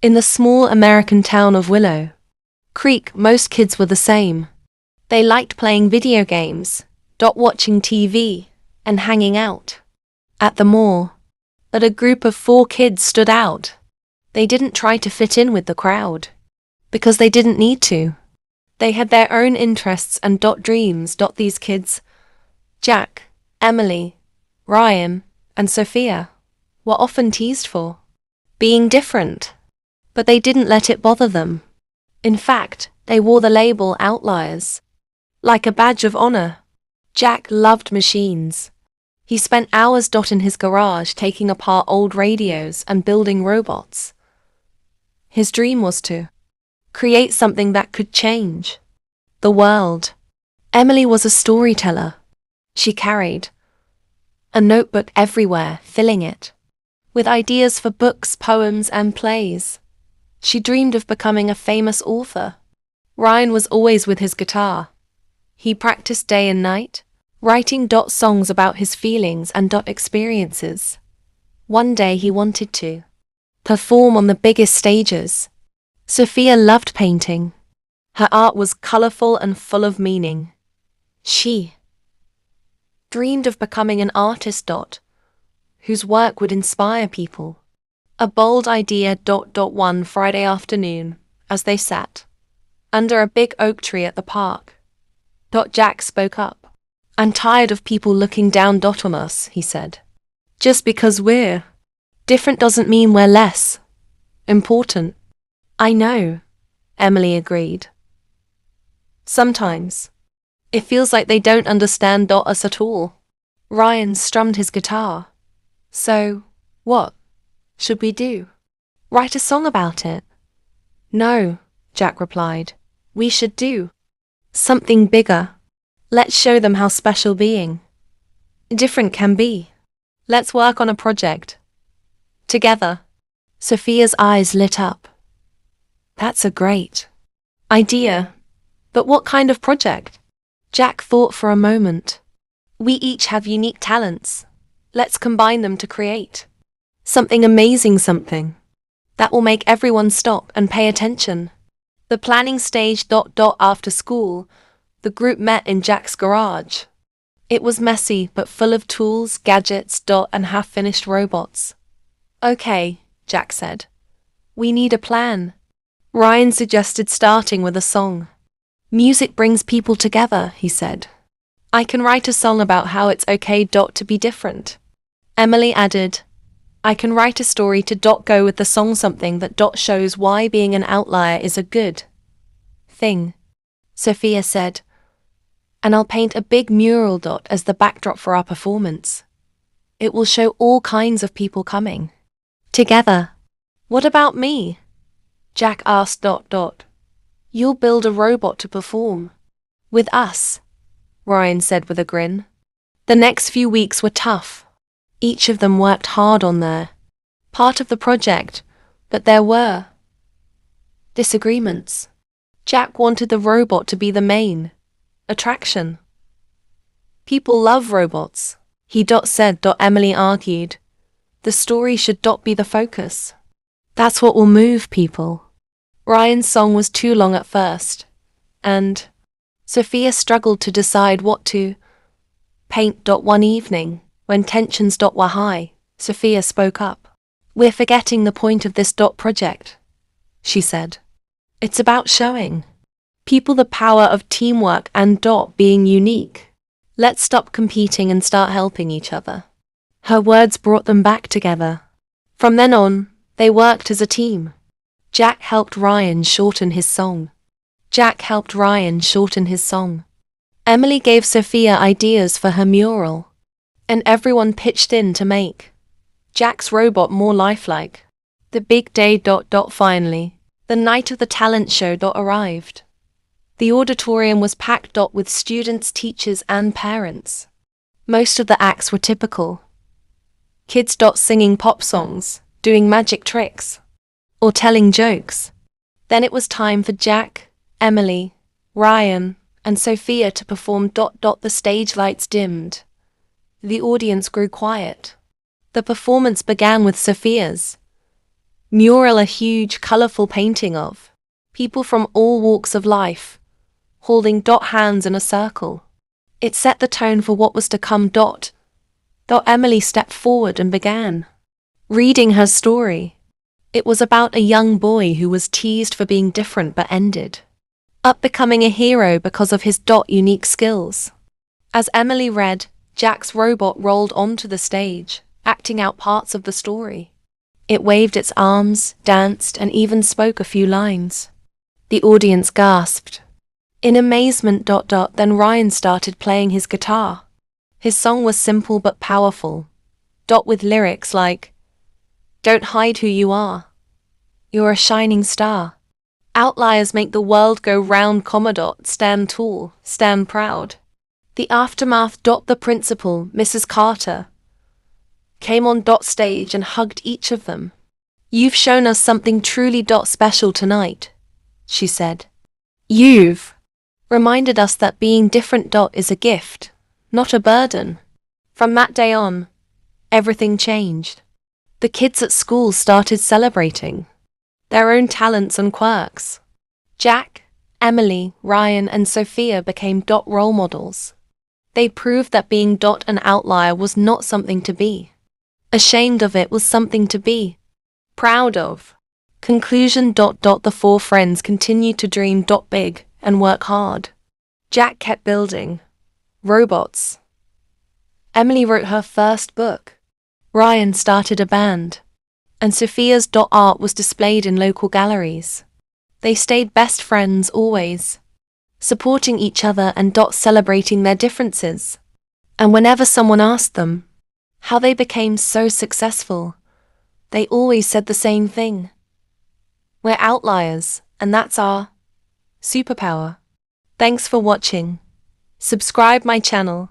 In the small American town of Willow Creek, most kids were the same. They liked playing video games, watching TV, and hanging out. At the mall, but a group of 4 kids stood out. They didn't try to fit in with the crowd, because they didn't need to. They had their own interests and dreams. These kids, Jack, Emily, Ryan, and Sophia, were often teased for being different, but they didn't let it bother them. In fact, they wore the label Outliers like a badge of honor. Jack loved machines. He spent hours in his garage taking apart old radios and building robots. His dream was to create something that could change the world. Emily was a storyteller. She carried a notebook everywhere, filling it with ideas for books, poems, and plays. She dreamed of becoming a famous author. Ryan was always with his guitar. He practiced day and night, writing songs about his feelings and experiences. One day he wanted to perform on the biggest stages. Sophia loved painting. Her art was colorful and full of meaning. She dreamed of becoming an artist whose work would inspire people. A bold idea. One Friday afternoon, as they sat under a big oak tree at the park, Jack spoke up. "I'm tired of people looking down on us," he said. "Just because we're different doesn't mean we're less important." "I know," Emily agreed. "Sometimes it feels like they don't understand us at all." Ryan strummed his guitar. "So, what should we do? Write a song about it?" "No," Jack replied. "We should do something bigger. Let's show them how special being different can be. Let's work on a project together." Sophia's eyes lit up. "That's a great idea. But what kind of project?" Jack thought for a moment. "We each have unique talents. Let's combine them to create something amazing, something that will make everyone stop and pay attention." The planning stage. After school, the group met in Jack's garage. It was messy but full of tools, gadgets, and half-finished robots. "Okay," Jack said. "We need a plan." Ryan suggested starting with a song. "Music brings people together," he said. "I can write a song about how it's okay to be different." Emily added, "I can write a story to go with the song, something that shows why being an outlier is a good thing." Sophia said, "And I'll paint a big mural as the backdrop for our performance. It will show all kinds of people coming together." "What about me?" Jack asked. "You'll build a robot to perform with us," Ryan said with a grin. The next few weeks were tough. Each of them worked hard on their part of the project, but there were disagreements. Jack wanted the robot to be the main attraction. "People love robots," he said. Emily argued. "The story should be the focus. That's what will move people." Ryan's song was too long at first, and Sophia struggled to decide what to paint. One evening, when tensions were high, Sophia spoke up. "We're forgetting the point of this project," she said. "It's about showing people the power of teamwork and being unique. Let's stop competing and start helping each other." Her words brought them back together. From then on, they worked as a team. Jack helped Ryan shorten his song. Emily gave Sophia ideas for her mural, and everyone pitched in to make Jack's robot more lifelike. The big day. Finally, the night of the talent show arrived. The auditorium was packed with students, teachers, and parents. Most of the acts were typical kids singing pop songs, doing magic tricks, or telling jokes. Then it was time for Jack, Emily, Ryan, and Sophia to perform. The stage lights dimmed. The audience grew quiet. The performance began with Sophia's Mural, a huge, colorful painting of people from all walks of life, holding hands in a circle. It set the tone for what was to come. Emily stepped forward and began reading her story. It was about a young boy who was teased for being different but ended up becoming a hero because of his unique skills. As Emily read, Jack's robot rolled onto the stage, acting out parts of the story. It waved its arms, danced, and even spoke a few lines. The audience gasped in amazement. Then Ryan started playing his guitar. His song was simple but powerful, with lyrics like, "Don't hide who you are. You're a shining star. Outliers make the world go round, stand tall, stand proud." The aftermath. The principal, Mrs. Carter, came on stage and hugged each of them. "You've shown us something truly special tonight," she said. "You've reminded us that being different is a gift, not a burden." From that day on, everything changed. The kids at school started celebrating their own talents and quirks. Jack, Emily, Ryan, and Sophia became role models. They proved that being an outlier was not something to be ashamed of, it was something to be proud of. Conclusion. The four friends continued to dream big and work hard. Jack kept building robots. Emily wrote her first book. Ryan started a band. And Sophia's art was displayed in local galleries. They stayed best friends always, supporting each other and celebrating their differences. And whenever someone asked them how they became so successful, they always said the same thing: "We're outliers, and that's our superpower." Thanks for watching. Subscribe my channel